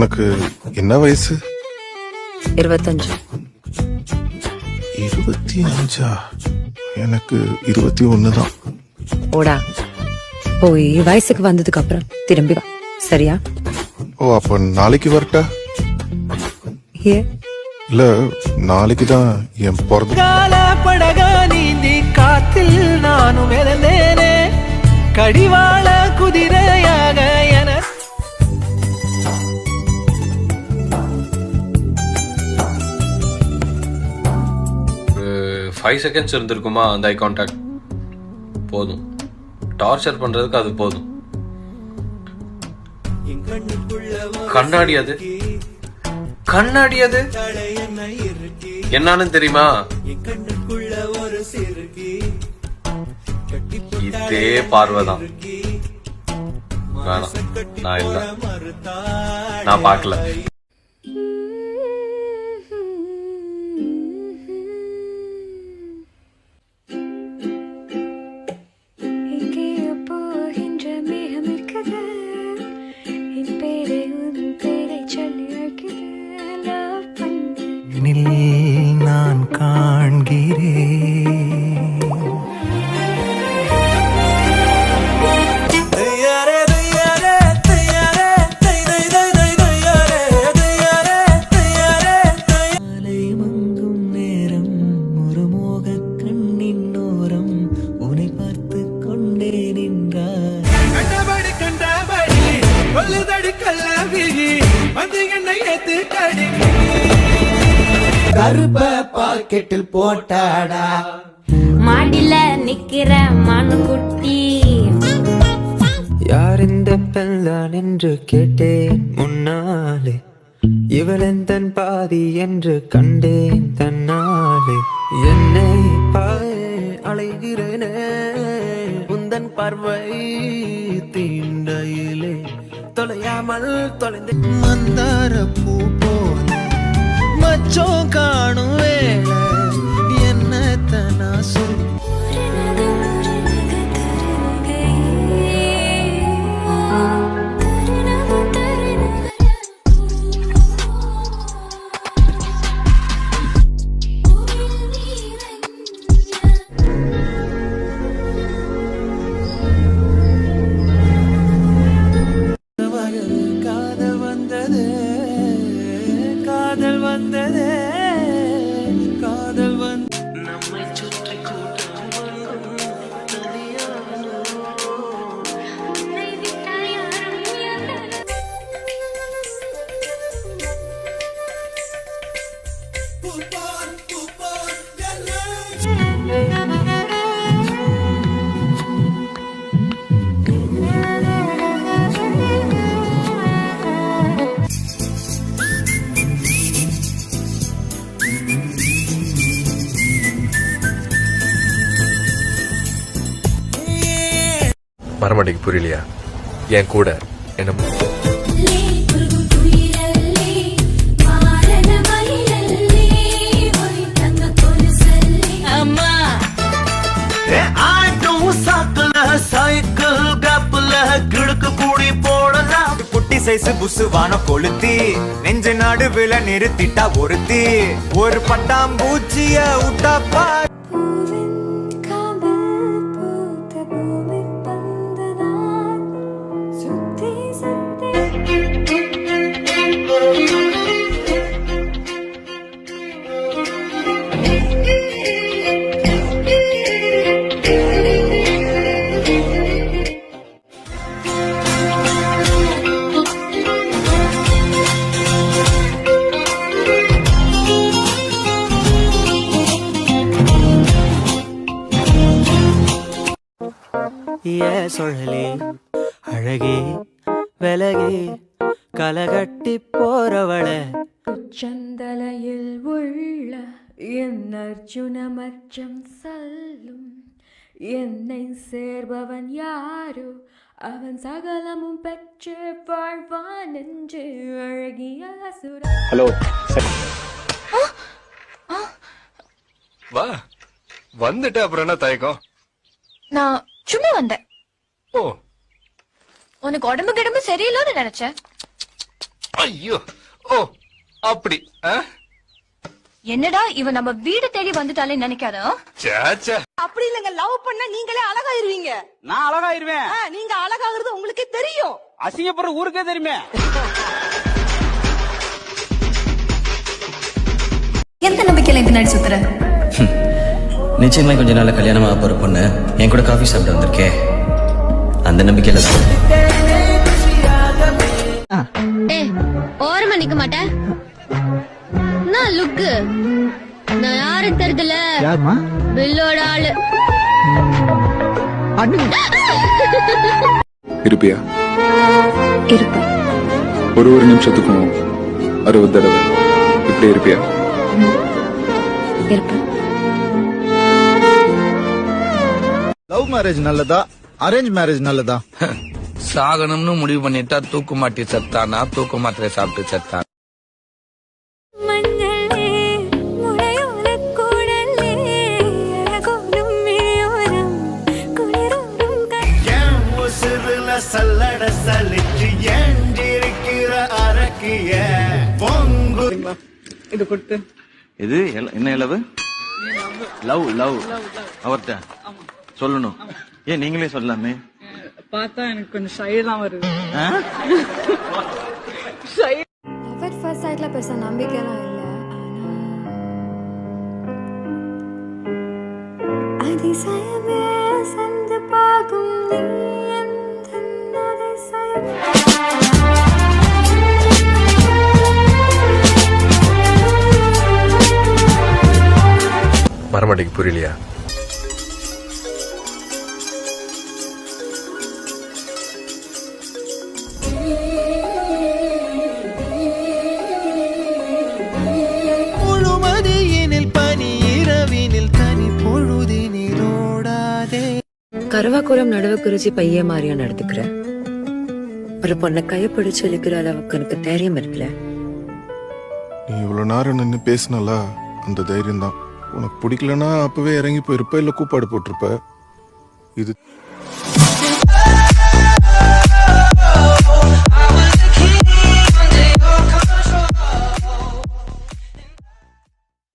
உனக்கு என்ன வயசு? 25. 25? எனக்கு 21 தான். ஓடா, போய் வயசுக்கு வந்ததுக்கு அப்புறம் திரும்பி வா, சரியா? ஓ, அப்ப நாளைக்கு வரட்டா? ஏ இல்ல, நாளைக்கு தான் என் பிறந்த கால படகா நீந்தி காத்தில் நானும் இறந்தேனே, கடிவாள குதிரையாக என 5 seconds இருந்திருக்குமா அந்த ஐ கான்டாக்ட். போதும், டார்ச்சர் பண்றதுக்கு அது போதும். கண்ணாடி அது, கண்ணாடி அது என்னன்னு தெரியுமா? இதே பார்வைதான். வேணாம், நான் இல்ல, நான் பார்க்கல. நான் காண்கிறேன் மங்கும் நேரம் ஒரு மோக கண்ணின் ஓரம் உன்னை பார்த்து கொண்டே நின்றார். கண்டபடி கண்டபடி கொல்லுதடி கல்லவிழி வந்து என்னை ஏத்து கடி கருப்ப பாக்கெட்டில் போட்டாடா. மாடில நிக்கிற மானுக்குட்டி, யார் இந்த பெண்தான் என்று கேட்டேன் முன்னாலே, இவளின் தன் பாதி என்று கண்டேன் தன்னாலே. என்னை அலைகிறேனே உந்தன் பார்வை தீண்டையிலே தொலையாமல் தொலைந்து மந்தார பூ போல மச்சோ காணும் வேளை என்னத்த நான் சொல்லி மரமண்டிக்கு புரியலையா? என் கூட என்ன சைக்கிள் கப்பல கிழக்கு கூடி போடலாம். குட்டி சைஸ் புசுவான கொளுத்தி நெஞ்ச நடுவில் நிறுத்திட்டா ஒருத்தி, ஒரு பட்டாம்பூச்சிய விட்டாப்பா. சொல்லலே அழகே விலகே கலகட்டி போறவள சந்தலையில் உள்ள என் அர்ஜுன மச்சம் சொல்லும், என்னை சேர்பவன் யாரோ அவன் சகலமும் பெற்று வாழ்வான் என்று அழகிய சுர. ஹலோ, வா வந்துட்டு அப்புறம் என்ன தயக்கம்? நான் சும்மா வந்தேன். ஓ, உனக்கு உடம்பு கிடம்பு சரியில்லைன்னு நினைச்சேன். ஐயோ ஓ அப்படி என்னடா இவன் நம்ம வீடு தேடி வந்துட்டாலே நினைக்காத சேச்சே அப்படி இல்லங்க, லவ் பண்ணா நீங்களே அழகாயிருவீங்க. நான் அழகாயிருவேன். நீங்க அழகாகிறது உங்களுக்கே தெரியும். அசிங்கப்படுற ஊருக்கே தெரியுமே. எந்த நம்பிக்கையில இந்த நடி சுத்துற? நிச்சயமா கொஞ்ச நாள் கல்யாணமாக போற பொண்ணு என் கூட காஃபி சாப்பிட வந்திருக்கே, அந்த நம்பிக்கையில ஓரமா நிக்க மாட்டேன். நான் லுக்கு நான் யாரு தெரியுதுல? யாருமா? பில்லோட ஆளு. இருப்பியா? இருப்பேன். ஒரு நிமிஷத்துக்கும் 60 தடவை இப்படி இருப்பியா? இருப்பேன். லவ் மேரேஜ் நல்லதா, அரேஞ்ச் மேரேஜ் நல்லதா? சாகணும்னு முடிவு பண்ணிட்டா தூக்கு மாட்டி செத்தானா, தூக்கு மாத்திரை சாப்பிட்டு செத்தான். சல்லட சலிச்சு ஏஞ்சிருக்கிற அரக்கிய பொங்கு. இது கொடுத்து இது என்ன இளவு? லவ் லவ் அவர்கிட்ட சொல்லணும். ஏன் நீங்களே சொல்லலாமே? பார்த்தா எனக்கு கொஞ்சம் ஷைலாம் வருது. லவ் அட் ஃபர்ஸ்ட் சைட்ல பெருசா நம்பிக்கைலாம் இல்ல. அதிசயமே சந்து பாகும் நீ எந்த அதிசயம். மரமடைக்கு புரியலையா? முழுமதியினில் பனி இரவினில் தனி பொழுதினிலோடாதே. கருவாக்குளம் நடுவ குறிச்சி பைய மாதிரியா நடந்துக்கிற ஒரு பொண்ணை கையப்பிடிச்சு இழுக்கிற அளவுக்கு எனக்கு தைரியம் இருக்குல்ல. நீ இவ்வளவு நேரம் நின்று பேசினல, அந்த தைரியம் தான். உனக்கு பிடிக்கலன்னா அப்பவே இறங்கி போயிருப்ப, இல்ல கூப்பாடு போட்டிருப்ப. இது